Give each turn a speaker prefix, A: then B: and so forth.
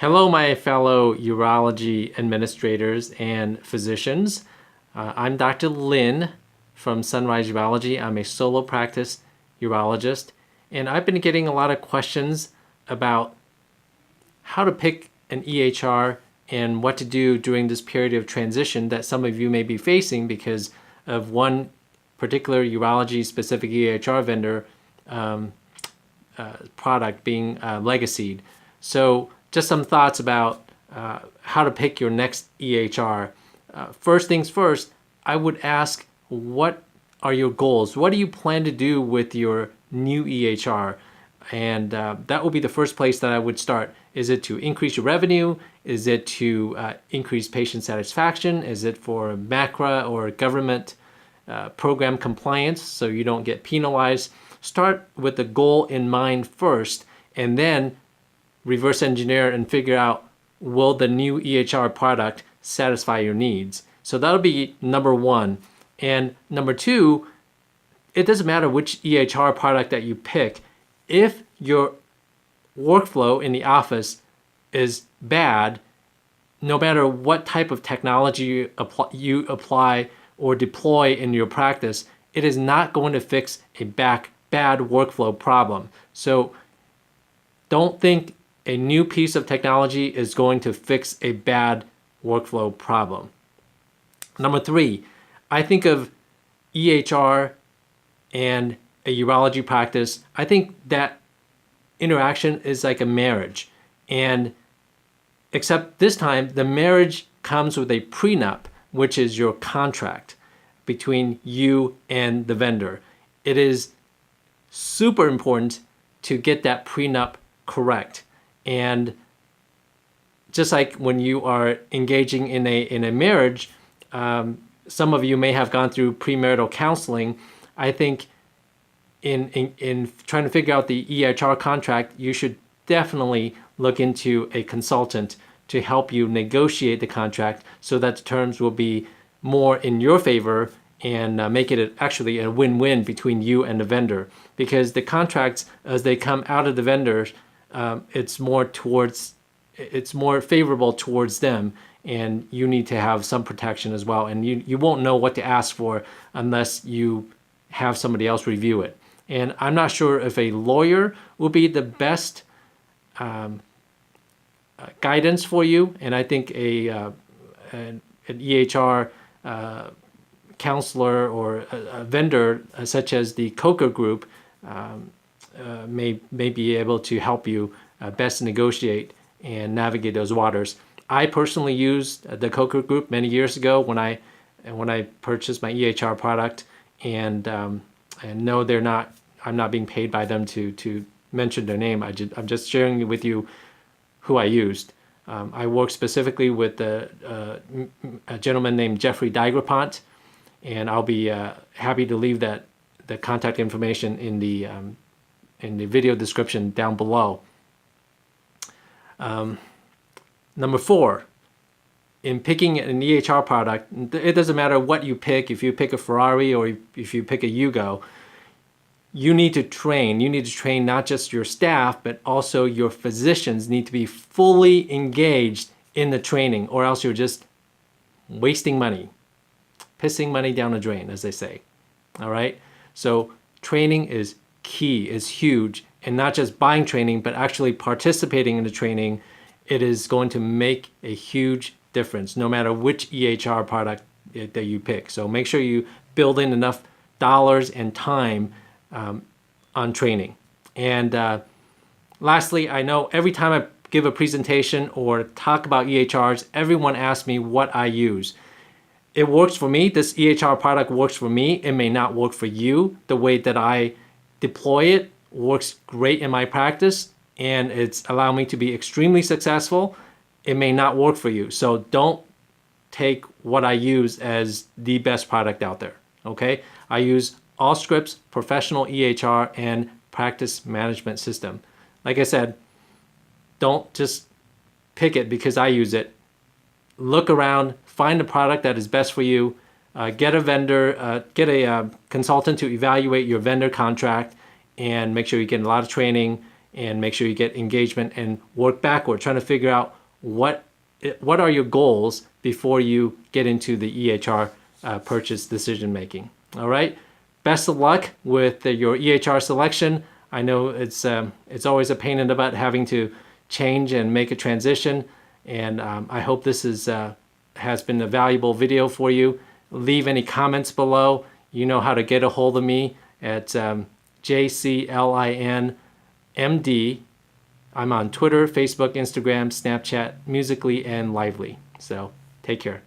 A: Hello, my fellow urology administrators and physicians. I'm Dr. Lin from Sunrise Urology. I'm a solo practice urologist, and I've been getting a lot of questions about how to pick an EHR and what to do during this period of transition that some of you may be facing because of one particular urology-specific EHR vendor product being legacied. So just some thoughts about how to pick your next EHR. First things first, I would ask, what are your goals? What do you plan to do with your new EHR? And that will be the first place that I would start. Is it to increase your revenue? Is it to increase patient satisfaction? Is it for MACRA or government program compliance so you don't get penalized? Start with the goal in mind first, and then reverse engineer and figure out, will the new EHR product satisfy your needs? So that'll be number one. And number two, it doesn't matter which EHR product that you pick. If your workflow in the office is bad, no matter what type of technology you apply or deploy in your practice, it is not going to fix a bad workflow problem. So don't think a new piece of technology is going to fix a bad workflow problem. Number three, I think of EHR and a urology practice. I think that interaction is like a marriage. And except this time, the marriage comes with a prenup, which is your contract between you and the vendor. It is super important to get that prenup correct. And just like when you are engaging in a marriage, some of you may have gone through premarital counseling. I think in trying to figure out the EHR contract, you should definitely look into a consultant to help you negotiate the contract so that the terms will be more in your favor and make it actually a win-win between you and the vendor. Because the contracts, as they come out of the vendors, it's more favorable towards them, and you need to have some protection as well. And you won't know what to ask for unless you have somebody else review it. And I'm not sure if a lawyer will be the best guidance for you. And I think an EHR counselor or a vendor such as the Coker Group may be able to help you best negotiate and navigate those waters. I personally used the Coker Group many years ago when I purchased my EHR product, and no, I'm not being paid by them to mention their name. I'm just sharing with you who I used. I worked specifically with a gentleman named Jeffery Daigrepont, and I'll be happy to leave the contact information in the video description down below. Number four, in picking an EHR product, it doesn't matter what you pick. If you pick a Ferrari or if you pick a Yugo, you need to train. You need to train not just your staff, but also your physicians need to be fully engaged in the training, or else you're just wasting money, pissing money down the drain, as they say. All right? So training is key, is huge, and not just buying training, but actually participating in the training. It is going to make a huge difference, no matter which EHR product that you pick. So make sure you build in enough dollars and time on training. And lastly, I know every time I give a presentation or talk about EHRs, everyone asks me what I use. It works for me. This EHR product works for me. It may not work for you. The way that I deploy it works great in my practice, and it's allowed me to be extremely successful. It may not work for you. So don't take what I use as the best product out there, okay? I use Allscripts Professional EHR and Practice Management System. Like I said, don't just pick it because I use it. Look around, find a product that is best for you, get a vendor, get a consultant to evaluate your vendor contract, and make sure you get a lot of training and make sure you get engagement and work backward, trying to figure out what are your goals before you get into the EHR purchase decision making. All right. Best of luck with your EHR selection. I know it's always a pain in the butt having to change and make a transition, and I hope this has been a valuable video for you. Leave any comments below. You know how to get a hold of me at JCLINMD. I'm on Twitter, Facebook, Instagram, Snapchat, Musically, and Lively. So take care.